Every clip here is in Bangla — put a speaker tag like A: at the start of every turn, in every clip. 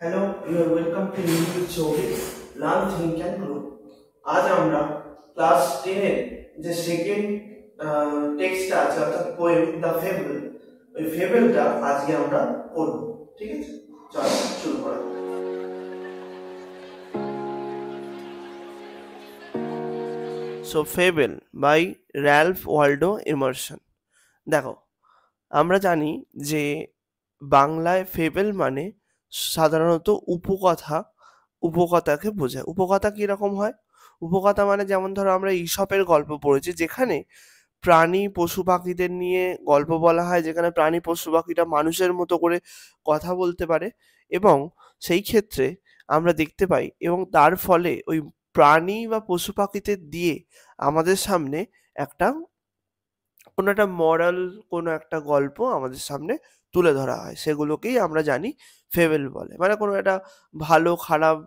A: Hello, you are welcome to English Chowdhury learn think and grow. আজ আমরা ক্লাস 10 এর যে সেকেন্ড টেক্সটটা আছে অর্থাৎ পোয়েম দ্য ফেবল, ওই ফেবলটা আজকে আমরা পড়ব। ঠিক আছে, চলো শুরু করা যাক। So fable by Ralph Waldo Emerson. দেখো, আমরা জানি যে বাংলায় ফেবল মানে সাধারণত উপকথাকে বোঝায়। উপকথা কিরকম হয়? উপকথা মানে যেমন ধরো আমরা ঈশপের গল্প পড়েছি, যেখানে প্রাণী পশু পাখিদের নিয়ে গল্প বলা হয়, যেখানে প্রাণী পশু পাখিটা মানুষের মতো করে কথা বলতে পারে, এবং সেই ক্ষেত্রে আমরা দেখতে পাই এবং তার ফলে ওই প্রাণী বা পশু পাখিদের দিয়ে আমাদের সামনে একটা কোনো একটা মরাল, কোনো একটা গল্প আমাদের সামনে তুলে ধরা হয়, সেগুলোকেই আমরা জানি ফেবেল বলে। মানে কোনো একটা ভালো খারাপ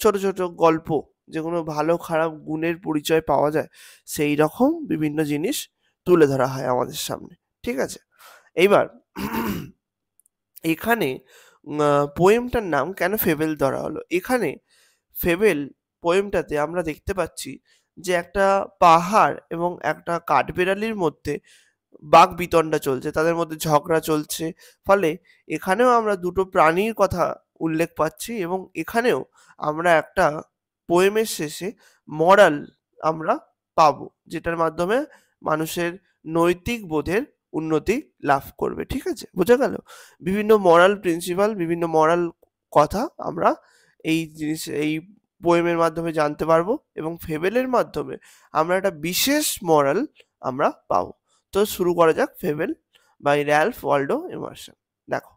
A: ছোট ছোট গল্প, যেগুলো ভালো খারাপ গুণের পরিচয় পাওয়া যায়, সেই রকম বিভিন্ন জিনিস তুলে ধরা হয় আমাদের সামনে। ঠিক আছে, এইবার এখানে পোয়েমটার নাম কেন ফেবেল ধরা হলো? এখানে ফেবেল পোয়েমটাতে আমরা দেখতে পাচ্ছি যে একটা পাহাড় এবং একটা কাঠবেড়ালির মধ্যে বাকবিতণ্ডা চলছে, তাদের মধ্যে ঝগড়া চলছে। ফলে এখানেও আমরা দুটো প্রাণীর কথা উল্লেখ পাচ্ছি, এবং এখানেও আমরা একটা পোয়েমের শেষে মরাল আমরা পাবো, যেটার মাধ্যমে মানুষের নৈতিক বোধের উন্নতি লাভ করবে। ঠিক আছে, বোঝা গেল? বিভিন্ন মরাল প্রিন্সিপাল, বিভিন্ন মরাল কথা আমরা এই পোয়েমের মাধ্যমে জানতে পারবো, এবং ফেবেলের মাধ্যমে আমরা একটা বিশেষ মরাল আমরা পাবো। তো শুরু করা যাক fable by Ralph Waldo Emerson. দেখো,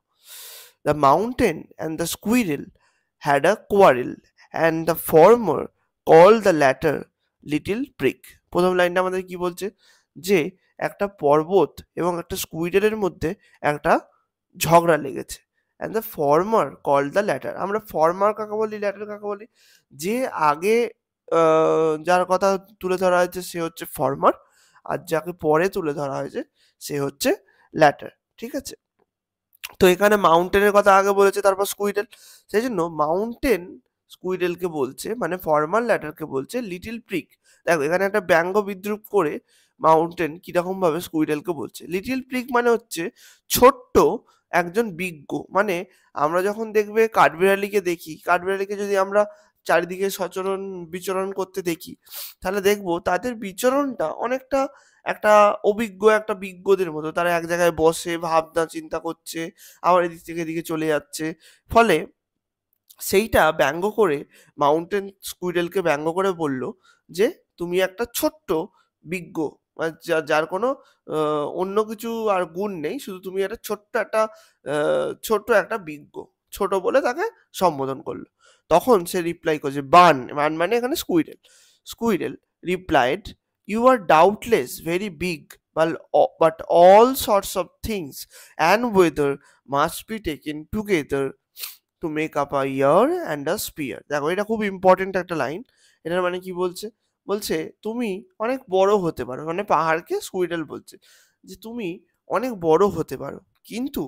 A: the mountain and the squirrel had a quarrel and the former call the latter little prig. প্রথম লাইনটা আমাদের কি বলছে? যে একটা পর্বত এবং একটা স্কুইরেলের মধ্যে একটা ঝগড়া লেগেছে। And the former call the letter. আমরা ফর্মার কাকে বলি, ল্যাটার কাকে বলি? যে আগে যার কথা তুলে ধরা হয়েছে সে হচ্ছে ফর্মার, আর যাকে পরে তুলে ধরা হয়েছে সে হচ্ছে ল্যাটার। ঠিক আছে, তো এখানে মাউন্টেনের কথা আগে বলেছে, তারপর স্কুইরেল, সেই জন্য মাউন্টেন স্কুইরেলকে বলছে, মানে ফর্মাল ল্যাটারকে বলছে লিটিল প্রিক। দেখো, এখানে একটা ব্যঙ্গ বিদ্রুপ করে মাউন্টেন কিরকম ভাবে স্কুইরেলকে বলছে। লিটিল প্রিক মানে হচ্ছে ছোট্ট একজন বিজ্ঞ। মানে আমরা যখন দেখবে কাঠবিড়ালিকে দেখি, কাঠবিড়ালিকে যদি আমরা চারিদিকে সচরণ বিচরণ করতে দেখি, তাহলে দেখবো তাদের বিচরণটা অনেকটা একটা অভিজ্ঞ একটা বিজ্ঞদের মতো। তারা এক জায়গায় বসে ভাবনা চিন্তা করছে, আবার এদিক থেকে এদিকে চলে যাচ্ছে। ফলে সেইটা ব্যঙ্গ করে মাউন্টেন স্কুইরেলকে ব্যঙ্গ করে বলল যে তুমি একটা ছোট্ট বিজ্ঞ, মানে যার কোনো অন্য কিছু আর গুণ নেই, শুধু তুমি একটা ছোট্ট একটা বিজ্ঞ। ছোট বলে তাকে সম্বোধন করলো। তখন সে রিপ্লাই করছে, বান বান মানে এখানে squirrel. Squirrel replied, you are doubtless very big, but all sorts of things and weather must be taken together to make up a year and a spear. দেখো, এটা খুব ইম্পর্টেন্ট একটা লাইন। এটার মানে কি বলছে? বলছে তুমি অনেক বড় হতে পারো, মানে পাহাড়কে স্কুইরেল বলছে যে তুমি অনেক বড় হতে পারো, কিন্তু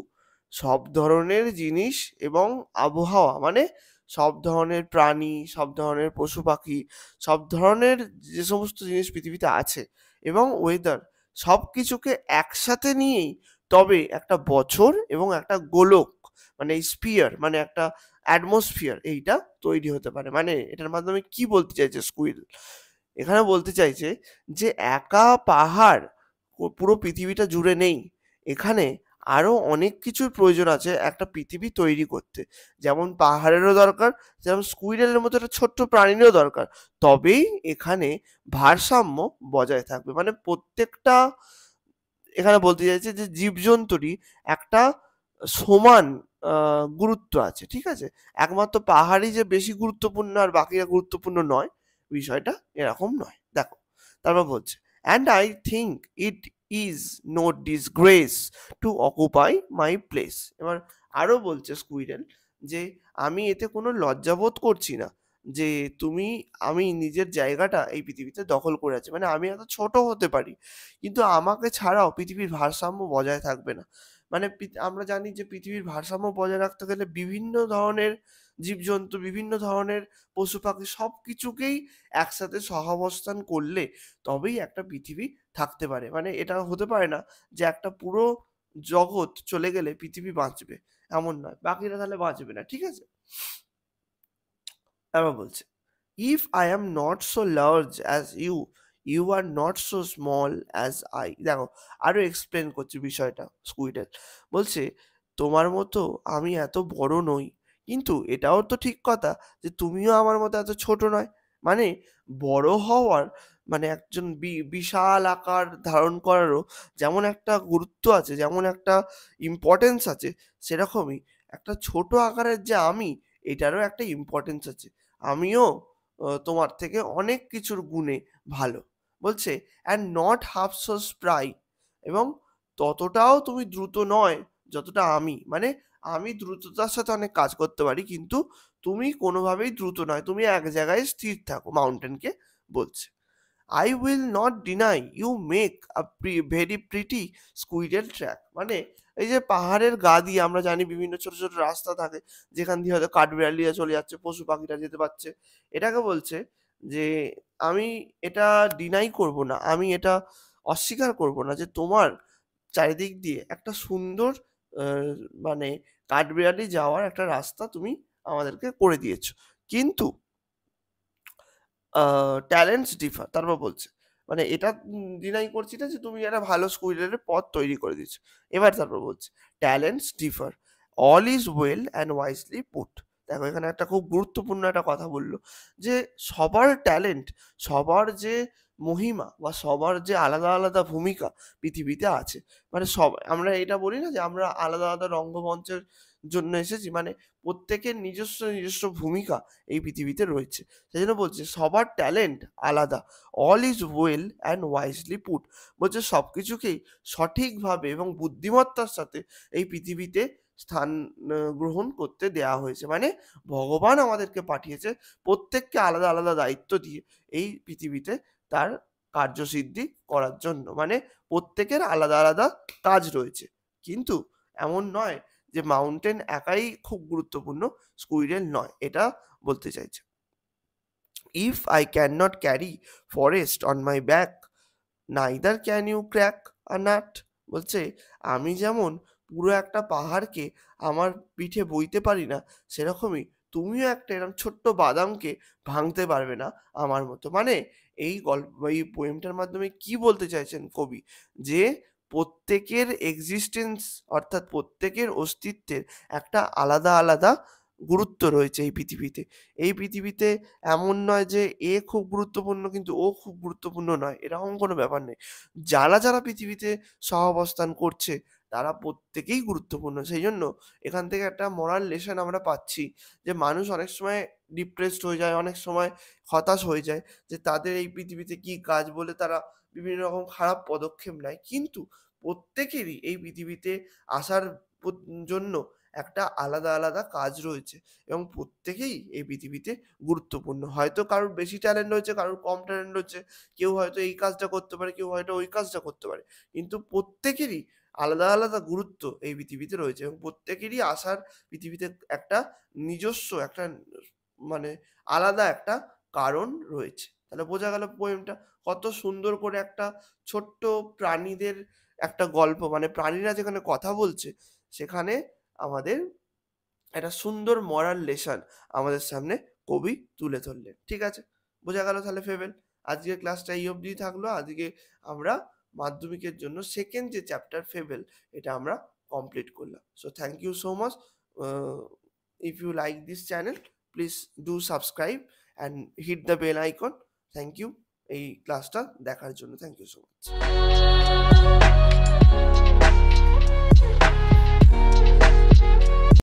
A: সব ধরনের জিনিস এবং আবহাওয়া, মানে সব ধরনের প্রাণী, সব ধরনের পশু পাখি, সব ধরনের যে সমস্ত জিনিস পৃথিবীতে আছে এবং ওয়েদার, সব কিছুকে একসাথে নিয়েই তবে একটা বছর এবং একটা গোলক, মানে স্পিয়ার মানে একটা অ্যাটমসফিয়ার, এইটা তৈরি হতে পারে। মানে এটার মাধ্যমে কি বলতে চাইছে স্কুইল? এখানে বলতে চাইছে যে একা পাহাড় পুরো পৃথিবীটা জুড়ে নেই, এখানে আরো অনেক কিছুর প্রয়োজন আছে একটা পৃথিবী তৈরি করতে। যেমন পাহাড়েরও দরকার, যেমন স্কুইরেলের মতো একটা ছোট্ট প্রাণীরও দরকার, তবেই এখানে ভারসাম্য বজায় থাকবে। মানে প্রত্যেকটা, এখানে বলতে চাইছে যে জীবজন্তুরই একটা সমান গুরুত্ব আছে। ঠিক আছে, একমাত্র পাহাড়ই যে বেশি গুরুত্বপূর্ণ আর বাকিরা গুরুত্বপূর্ণ নয়, বিষয়টা এরকম নয়। দেখো, তারপর বলছে, and I think it is no disgrace to occupy my place. এবার আরো বলছে স্কুইরেল যে আমি এতে কোনো লজ্জাবোধ করছি না যে আমি নিজের জায়গাটা এই পৃথিবীতে দখল করে আছি। মানে আমি এত ছোট হতে পারি, কিন্তু আমাকে ছাড়াও পৃথিবীর ভারসাম্য বজায় থাকবে না। মানে আমরা জানি যে পৃথিবীর ভারসাম্য বজায় রাখতে গেলে বিভিন্ন ধরনের জীবজন্তু, বিভিন্ন ধরনের পশু পাখি সব কিছুকেই একসাথে সহাবস্থান করলে তবেই একটা পৃথিবী থাকতে পারে। মানে এটা হতে পারে না যে একটা পুরো জগৎ চলে গেলে পৃথিবী বাঁচবে, এমন নয়। বাকিরা তাহলে বাঁচবে না। ঠিক আছে? তারপর বলছে, "If I am not so large as you, you are not so small as I." দেখো, আরো এক্সপ্লেন করছে বিষয়টা স্কুইডেল। বলছে, "তোমার মতো আমি এত বড় নই। কিন্তু এটাও তো ঠিক কথা যে তুমিও আমার মতো এত ছোট নয়।" মানে বড় হওয়ার মানে একজন বিশাল আকার ধারণ করারও যেমন একটা গুরুত্ব আছে, যেমন একটা ইম্পোর্টেন্স আছে, সেরকমই একটা ছোট আকারের যে আমি, এটারও একটা ইম্পোর্টেন্স আছে। আমিও তোমার থেকে অনেক কিছুর গুণে ভালো। বলছে "and not half so spry." এবং ততটাও তুমি দ্রুত নয় যতটা আমি। মানে আমি দ্রুততার সাথে অনেক কাজ করতে পারি, কিন্তু তুমি কোনোভাবেই দ্রুত নয়। তুমি এক জায়গায় স্থির থাকো, মাউন্টেনকে বলছে। "I will not deny you make a very pretty squirrel track." মানে এই যে পাহাড়ের গা দিয়ে আমরা জানি বিভিন্ন ছোট, ছোট রাস্তা থাকে যেখান দিয়ে হয়তো কাঠবিড়ালিরা চলে যাচ্ছে, পশু পাখিরা যেতে পারছে। এটাকে বলছে যে আমি এটা ডিনাই করব না। আমি এটা অস্বীকার করব না যে তোমার চারিদিক দিয়ে একটা সুন্দর আ মানে কাঠবিড়ালি যাওয়ার একটা রাস্তা তুমি আমাদেরকে করে দিয়েছ। কিন্তু আ ট্যালেন্টস ডিফার। তারপর বলছে, মানে এটা ডিনাই করছি না যে তুমি একটা ভালো স্কুইরেলের পথ তৈরি করে দিয়েছো। এবার তারপর বলছে, talents differ. All is well and wisely put. দেখো, এখানে একটা খুব গুরুত্বপূর্ণ একটা কথা বলল যে সবার ট্যালেন্ট, সবার যে মহিমা বা সবার যে আলাদা, আলাদা ভূমিকা পৃথিবীতে আছে। মানে আমরা এটা বলি না যে আমরা আলাদা, আলাদা রঙ্গমঞ্চের জন্য এসেছি। মানে প্রত্যেকের নিজস্ব, নিজস্ব ভূমিকা এই পৃথিবীতে রয়েছে। সেজন্য বলছে সবার ট্যালেন্ট আলাদা। All is well and wisely put. বলছে সবকিছুকেই সঠিকভাবে এবং বুদ্ধিমত্তার সাথে এই পৃথিবীতে স্থান গ্রহণ করতে দেয়া হয়েছে। মানে ভগবান আমাদেরকে পাঠিয়েছে প্রত্যেককে আলাদা, আলাদা দায়িত্ব দিয়ে এই পৃথিবীতে তার কার্যসিদ্ধি করার জন্য। মানে প্রত্যেকের আলাদা, আলাদা কাজ রয়েছে। কিন্তু এমন নয় যে মাউন্টেন একাই খুব গুরুত্বপূর্ণ, স্কুইরেল নয়। এটা বলতে চাইছে। "If I cannot carry forest on my back, neither can you crack a nut." বলছে আমি যেমন পুরো একটা পাহাড়কে আমার পিঠে বইতে পারি না, সেরকমই তুমিও একটা এরকম ছোট্ট বাদামকে ভাঙতে পারবে না আমার মতো। মানে এই পোয়েমটার মাধ্যমে কি বলতে চাইছেন কবি? যে প্রত্যেকের এক্সিস্টেন্স, অর্থাৎ প্রত্যেকের অস্তিত্বের একটা আলাদা, আলাদা গুরুত্ব রয়েছে এই পৃথিবীতে। এই পৃথিবীতে এমন নয় যে এ খুব গুরুত্বপূর্ণ কিন্তু ও খুব গুরুত্বপূর্ণ নয়, এরকম কোনো ব্যাপার নেই। যারা, যারা পৃথিবীতে সহাবস্থান করছে তারা প্রত্যেকেই গুরুত্বপূর্ণ। সেইজন্য এখান থেকে একটা মোরাল লেসন আমরা পাচ্ছি যে মানুষ অনেক সময় ডিপ্রেসড হয়ে যায়, অনেক সময় হতাশ হয়ে যায় যে তাদের এই পৃথিবীতে কি কাজ বলে তারা বিভিন্ন রকম খারাপ পদক্ষেপ নেয়। কিন্তু প্রত্যেকেরই এই পৃথিবীতে আসার জন্য একটা আলাদা, আলাদা কাজ রয়েছে এবং প্রত্যেকেই এই পৃথিবীতে গুরুত্বপূর্ণ। হয়তো কারোর বেশি ট্যালেন্ট রয়েছে, কারোর কম ট্যালেন্ট রয়েছে। কেউ হয়তো এই কাজটা করতে পারে, কেউ হয়তো ওই কাজটা করতে পারে। কিন্তু প্রত্যেকেরই আলাদা, আলাদা গুরুত্ব এই পৃথিবীতে রয়েছে এবং প্রত্যেকেরই আসার পৃথিবীতে একটা নিজস্ব একটা মানে আলাদা একটা কারণ রয়েছে। তাহলে বোঝা গেল পোয়েমটা কত সুন্দর করে একটা ছোট্ট প্রাণীদের একটা গল্প, মানে প্রাণীরা যেখানে কথা বলছে সেখানে আমাদের একটা সুন্দর মোরাল লেসন আমাদের সামনে কবি তুলে ধরলেন। ঠিক আছে? বোঝা গেল তাহলে ফেবেল। আজকের ক্লাসটা এই অবধিই থাকলো। আজকে আমরা মাধ্যমিকের জন্য 2nd যে চ্যাপ্টার ফেবেল, এটা আমরা কমপ্লিট করলাম। So thank you so much. Uh if you like this channel, please do subscribe and hit the bell icon. Thank you এই ক্লাসটা দেখার জন্য। Thank you so much.